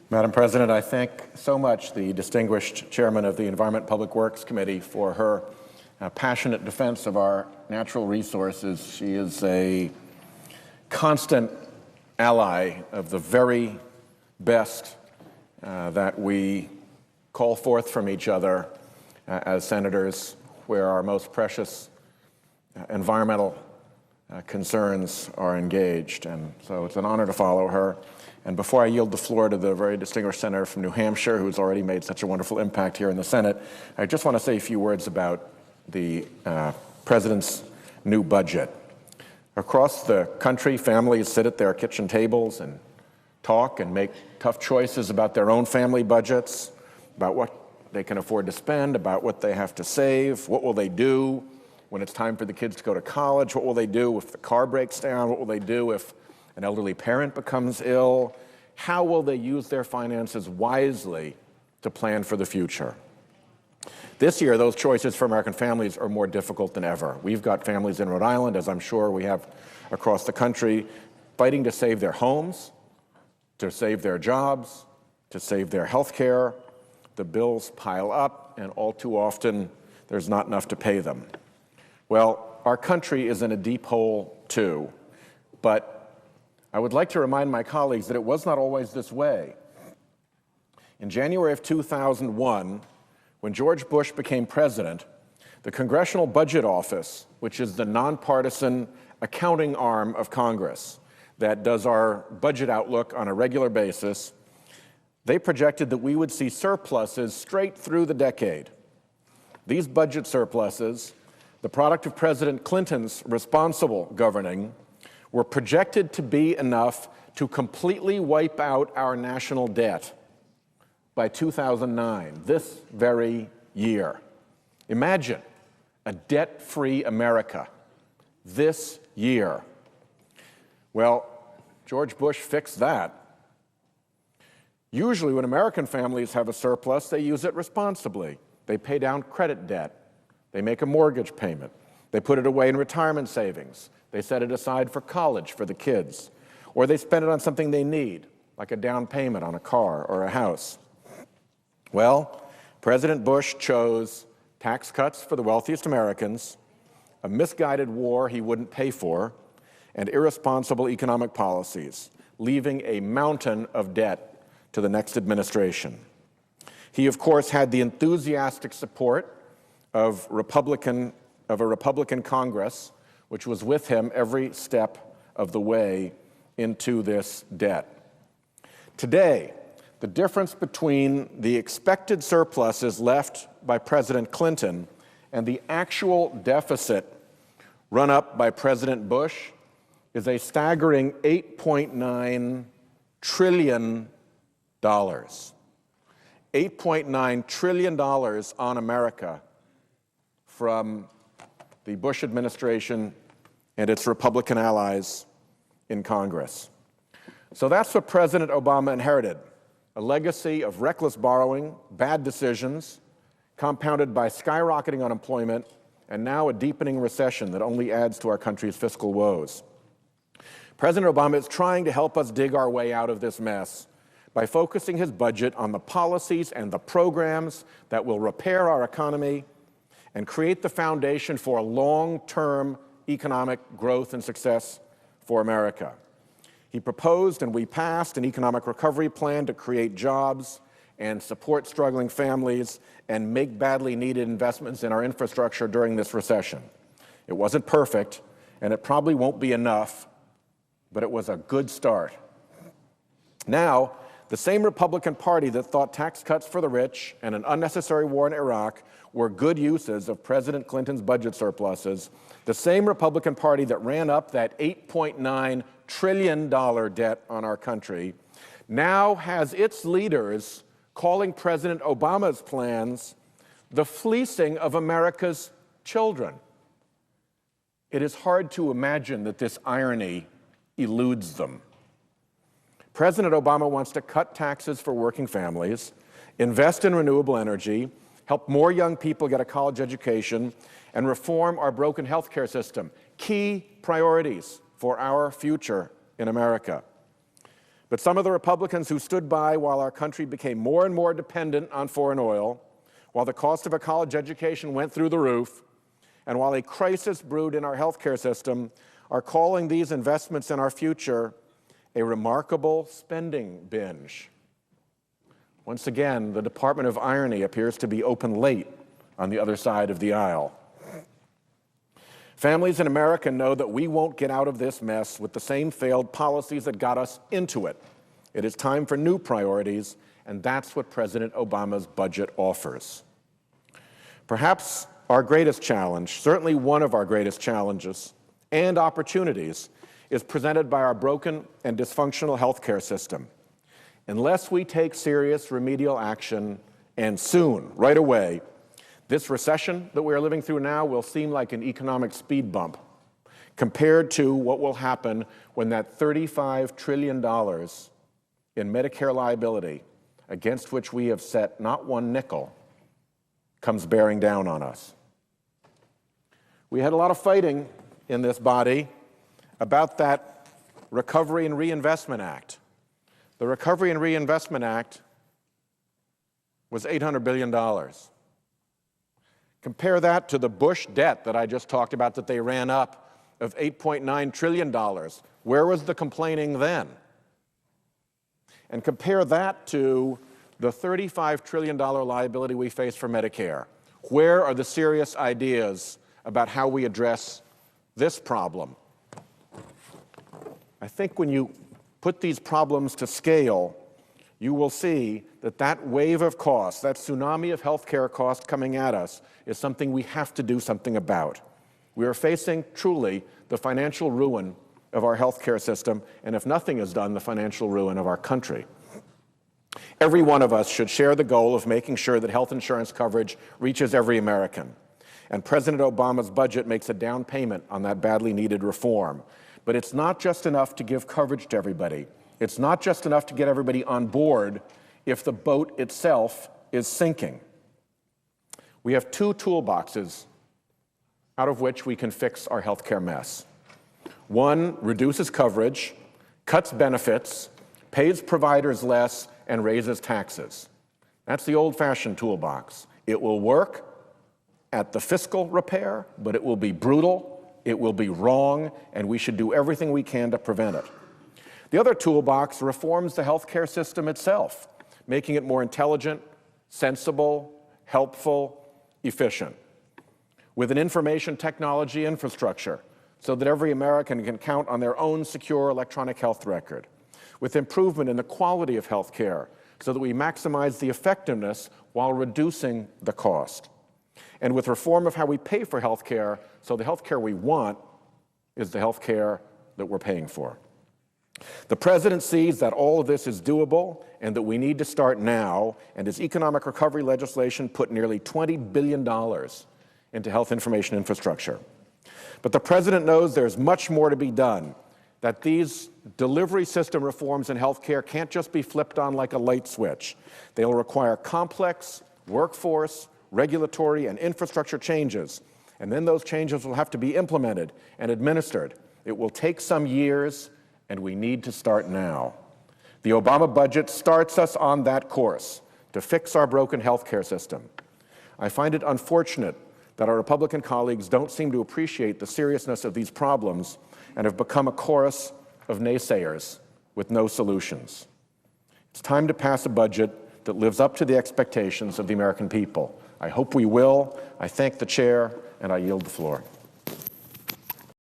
Madam President, I thank so much the distinguished chairman of the Environment and Public Works Committee for her passionate defense of our natural resources. She is a constant ally of the very best that we call forth from each other as senators where our most precious environmental concerns are engaged. And so it's an honor to follow her. And before I yield the floor to the very distinguished senator from New Hampshire, who's already made such a wonderful impact here in the Senate, I just want to say a few words about the President's new budget. Across the country, families sit at their kitchen tables and talk and make tough choices about their own family budgets, about what they can afford to spend, about what they have to save, what will they do when it's time for the kids to go to college, what will they do if the car breaks down, what will they do if an elderly parent becomes ill. How will they use their finances wisely to plan for the future? This year, those choices for American families are more difficult than ever. We've got families in Rhode Island, as I'm sure we have across the country, fighting to save their homes, to save their jobs, to save their health care. The bills pile up, and all too often, there's not enough to pay them. Well, our country is in a deep hole, too, but I would like to remind my colleagues that it was not always this way. In January of 2001, when George Bush became president, the Congressional Budget Office, which is the nonpartisan accounting arm of Congress that does our budget outlook on a regular basis, they projected that we would see surpluses straight through the decade. These budget surpluses, the product of President Clinton's responsible governing, were projected to be enough to completely wipe out our national debt by 2009, this very year. Imagine a debt-free America this year. Well, George Bush fixed that. Usually when American families have a surplus, they use it responsibly. They pay down credit debt. They make a mortgage payment. They put it away in retirement savings. They set it aside for college for the kids, or they spend it on something they need, like a down payment on a car or a house. Well, President Bush chose tax cuts for the wealthiest Americans, a misguided war he wouldn't pay for, and irresponsible economic policies, leaving a mountain of debt to the next administration. He, of course, had the enthusiastic support of a Republican Congress, which was with him every step of the way into this debt. Today, the difference between the expected surpluses left by President Clinton and the actual deficit run up by President Bush is a staggering $8.9 trillion. $8.9 trillion on America from the Bush administration and its Republican allies in Congress. So that's what President Obama inherited, a legacy of reckless borrowing, bad decisions, compounded by skyrocketing unemployment, and now a deepening recession that only adds to our country's fiscal woes. President Obama is trying to help us dig our way out of this mess by focusing his budget on the policies and the programs that will repair our economy and create the foundation for long-term economic growth and success for America. He proposed and we passed an economic recovery plan to create jobs and support struggling families and make badly needed investments in our infrastructure during this recession. It wasn't perfect, and it probably won't be enough, but it was a good start. Now, the same Republican Party that thought tax cuts for the rich and an unnecessary war in Iraq were good uses of President Clinton's budget surpluses, the same Republican Party that ran up that $8.9 trillion debt on our country, now has its leaders calling President Obama's plans the fleecing of America's children. It is hard to imagine that this irony eludes them. President Obama wants to cut taxes for working families, invest in renewable energy, help more young people get a college education, and reform our broken healthcare system. Key priorities for our future in America. But some of the Republicans who stood by while our country became more and more dependent on foreign oil, while the cost of a college education went through the roof, and while a crisis brewed in our healthcare system, are calling these investments in our future a remarkable spending binge. Once again, the Department of Irony appears to be open late on the other side of the aisle. Families in America know that we won't get out of this mess with the same failed policies that got us into it. It is time for new priorities, and that's what President Obama's budget offers. Perhaps our greatest challenge, certainly one of our greatest challenges and opportunities, is presented by our broken and dysfunctional healthcare system. Unless we take serious remedial action, and soon, right away, this recession that we are living through now will seem like an economic speed bump compared to what will happen when that $35 trillion in Medicare liability, against which we have set not one nickel, comes bearing down on us. We had a lot of fighting in this body about that Recovery and Reinvestment Act. The Recovery and Reinvestment Act was $800 billion. Compare that to the Bush debt that I just talked about that they ran up of $8.9 trillion. Where was the complaining then? And compare that to the $35 trillion liability we face for Medicare. Where are the serious ideas about how we address this problem? I think when you put these problems to scale, you will see that that wave of costs, that tsunami of healthcare costs coming at us, is something we have to do something about. We are facing, truly, the financial ruin of our healthcare system, and if nothing is done, the financial ruin of our country. Every one of us should share the goal of making sure that health insurance coverage reaches every American. And President Obama's budget makes a down payment on that badly needed reform. But it's not just enough to give coverage to everybody. It's not just enough to get everybody on board if the boat itself is sinking. We have two toolboxes out of which we can fix our healthcare mess. One reduces coverage, cuts benefits, pays providers less, and raises taxes. That's the old-fashioned toolbox. It will work at the fiscal repair, but it will be brutal, it will be wrong, and we should do everything we can to prevent it. The other toolbox reforms the healthcare system itself, making it more intelligent, sensible, helpful, efficient, with an information technology infrastructure so that every American can count on their own secure electronic health record, with improvement in the quality of health care so that we maximize the effectiveness while reducing the cost, and with reform of how we pay for health care so the health care we want is the health care that we're paying for. The President sees that all of this is doable and that we need to start now, and his economic recovery legislation put nearly $20 billion into health information infrastructure. But the President knows there's much more to be done, that these delivery system reforms in health care can't just be flipped on like a light switch. They'll require complex workforce, regulatory, and infrastructure changes, and then those changes will have to be implemented and administered. It will take some years, and we need to start now. The Obama budget starts us on that course to fix our broken healthcare system. I find it unfortunate that our Republican colleagues don't seem to appreciate the seriousness of these problems and have become a chorus of naysayers with no solutions. It's time to pass a budget that lives up to the expectations of the American people. I hope we will. I thank the chair, and I yield the floor.